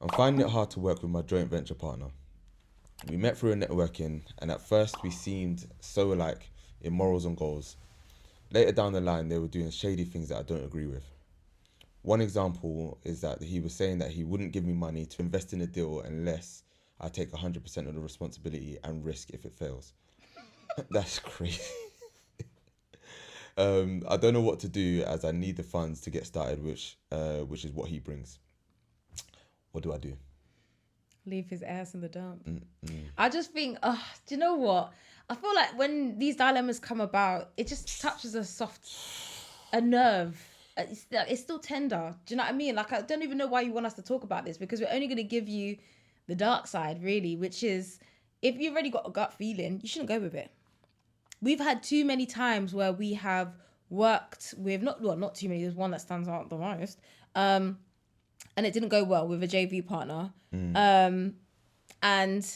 I'm finding it hard to work with my joint venture partner. We met through a networking, and at first we seemed so alike in morals and goals. Later down the line, they were doing shady things that I don't agree with. One example is that he was saying that he wouldn't give me money to invest in a deal unless I take 100% of the responsibility and risk if it fails. That's crazy. I don't know what to do as I need the funds to get started, which is what he brings. What do I do? Leave his ass in the dump. I just think, do you know what? I feel like when these dilemmas come about, it just touches a nerve. It's still tender. Do you know what I mean? Like, I don't even know why you want us to talk about this, because we're only going to give you the dark side, really, which is if you've already got a gut feeling, you shouldn't go with it. We've had too many times where we have worked with, not too many, there's one that stands out the most, and it didn't go well with a JV partner. And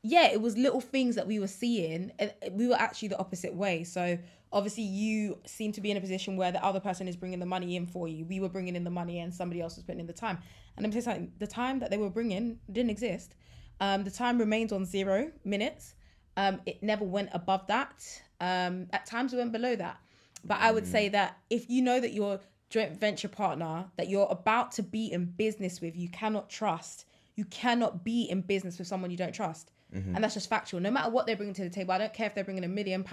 yeah, it was little things that we were seeing, and we were actually the opposite way. So obviously you seem to be in a position where the other person is bringing the money in for you. We were bringing in the money and somebody else was putting in the time. And I'm saying something, the time that they were bringing didn't exist. The time remained on 0 minutes. It never went above that. At times it went below that. But I would say that if you know that your joint venture partner that you're about to be in business with, you cannot trust. You cannot be in business with someone you don't trust. And that's just factual. No matter what they're bringing to the table, I don't care if they're bringing £1 million,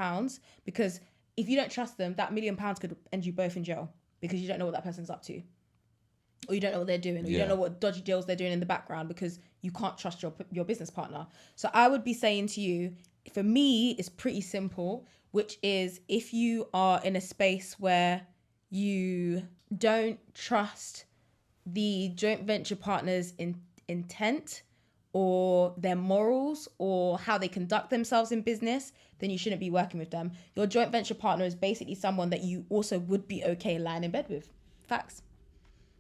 because if you don't trust them, that £1 million could end you both in jail because you don't know what that person's up to. Or you don't know what they're doing, or you don't know what dodgy deals they're doing in the background, because you can't trust your business partner. So I would be saying to you, for me, it's pretty simple, which is if you are in a space where you don't trust the joint venture partner's intent or their morals or how they conduct themselves in business, then you shouldn't be working with them. Your joint venture partner is basically someone that you also would be okay lying in bed with. Facts.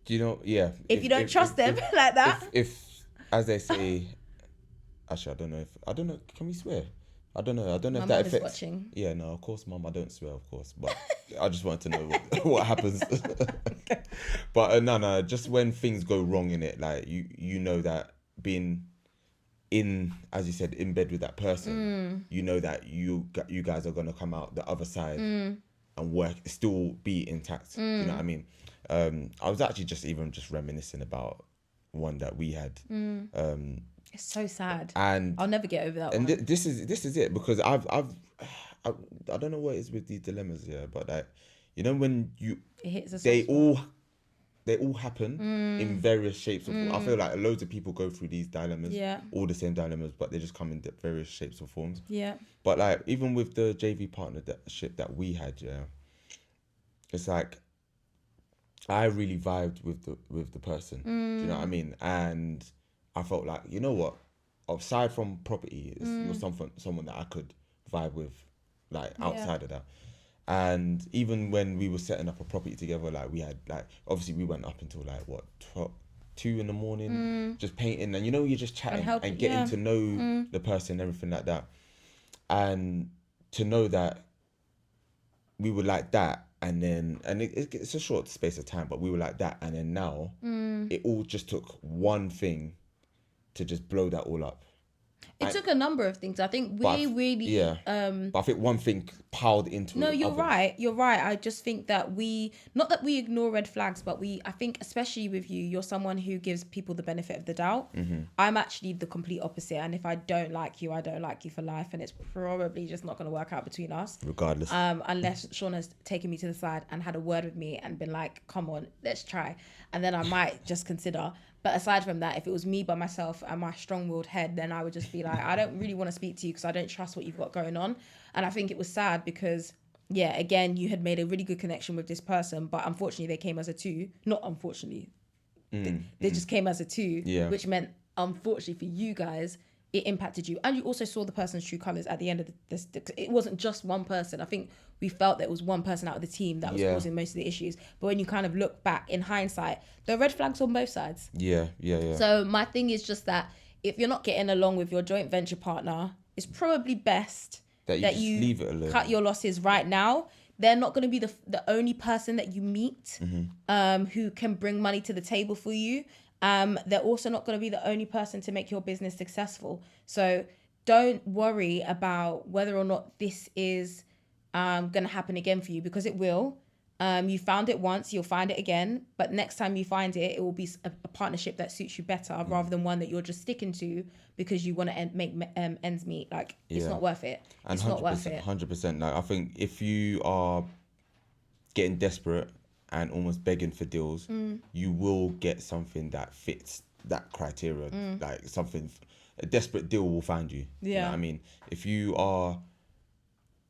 Do you know? Yeah. If you don't trust them like that. If, as they say, actually, I don't know. Can we swear? I don't know if that affects. Is watching. Yeah, no, of course, Mum. I don't swear, of course, but I just wanted to know what happens. But no, just when things go wrong in it, like you know that being in, as you said, in bed with that person, you know that you guys are gonna come out the other side and still be intact. You know what I mean? I was actually just reminiscing about one that we had. It's so sad, and I'll never get over that. And this is it, because I don't know what it is with these dilemmas, but like, you know, when it hits us, they all happen in various shapes. I feel like loads of people go through these dilemmas, all the same dilemmas, but they just come in various shapes or forms. Yeah. But like, even with the JV partnership that we had, it's like I really vibed with the person. Do you know what I mean? And I felt like, you know what, aside from property, you're someone that I could vibe with, like outside of that. And even when we were setting up a property together, like we had, like, obviously we went up until like 2 a.m, just painting, and you know, you're just chatting and getting to know the person and everything like that. And to know that we were like that, and it's a short space of time, but we were like that, and then now it all just took one thing to just blow that all up. It took a number of things. I think but I think one thing piled into No, you're right. You're right. I just think that not that we ignore red flags, but I think especially with you, you're someone who gives people the benefit of the doubt. I'm actually the complete opposite. And if I don't like you, I don't like you for life. And it's probably just not going to work out between us. Regardless. Unless Sean has taken me to the side and had a word with me and been like, come on, let's try. And then I might just consider. But aside from that, if it was me by myself and my strong-willed head, then I would just be like, I don't really want to speak to you because I don't trust what you've got going on. And I think it was sad because, again, you had made a really good connection with this person, but unfortunately they came as a two. Not unfortunately. They just came as a two, which meant, unfortunately for you guys, it impacted you. And you also saw the person's true colours at the end of this. It wasn't just one person. I think we felt that it was one person out of the team that was causing most of the issues. But when you kind of look back in hindsight, there are red flags on both sides. Yeah. So my thing is just that if you're not getting along with your joint venture partner, it's probably best that you leave it alone. Cut your losses right now. They're not going to be the only person that you meet who can bring money to the table for you. They're also not going to be the only person to make your business successful. So don't worry about whether or not this is going to happen again for you, because it will. You found it once, you'll find it again. But next time you find it, it will be a partnership that suits you better, rather than one that you're just sticking to because you want to make ends meet. Like, it's not worth it. And it's not worth it. 100%. Like, I think if you are getting desperate and almost begging for deals, you will get something that fits that criteria. Like, a desperate deal will find you. Yeah. You know what I mean? If you are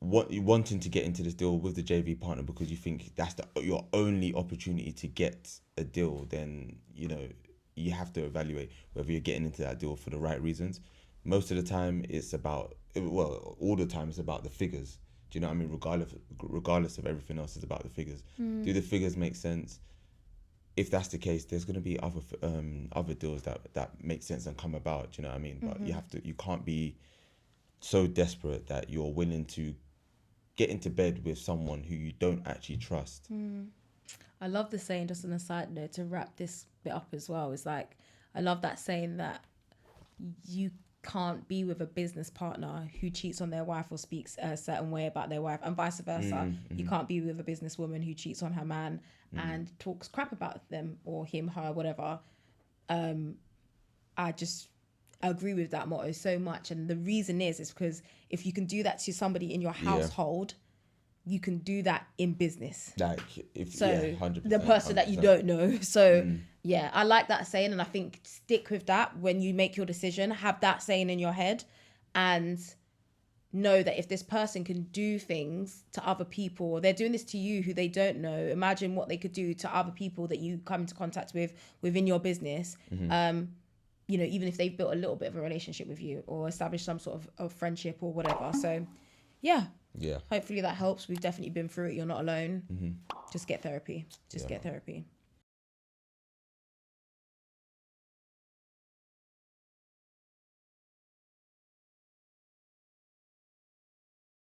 wanting to get into this deal with the JV partner because you think that's your only opportunity to get a deal, then, you know, you have to evaluate whether you're getting into that deal for the right reasons. Most of the time it's about, well, all the time it's about the figures. Do you know what I mean? Regardless of everything else, it's about the figures. Do the figures make sense? If that's the case, there's going to be other deals that make sense and come about. Do you know what I mean? But you can't be so desperate that you're willing to get into bed with someone who you don't actually trust. I love the saying, just on a side note, to wrap this bit up as well. It's like, I love that saying that you can't be with a business partner who cheats on their wife or speaks a certain way about their wife, and vice versa. You can't be with a businesswoman who cheats on her man and talks crap about them or him, her, whatever. I agree with that motto so much, and the reason is because if you can do that to somebody in your household, you can do that in business. Like, 100%, the person 100%. That you don't know. So yeah, I like that saying, and I think stick with that when you make your decision. Have that saying in your head, and know that if this person can do things to other people, they're doing this to you who they don't know. Imagine what they could do to other people that you come into contact with within your business. You know, even if they've built a little bit of a relationship with you or established some sort of friendship or whatever. So yeah. Hopefully that helps. We've definitely been through it. You're not alone. Just get therapy. Get therapy.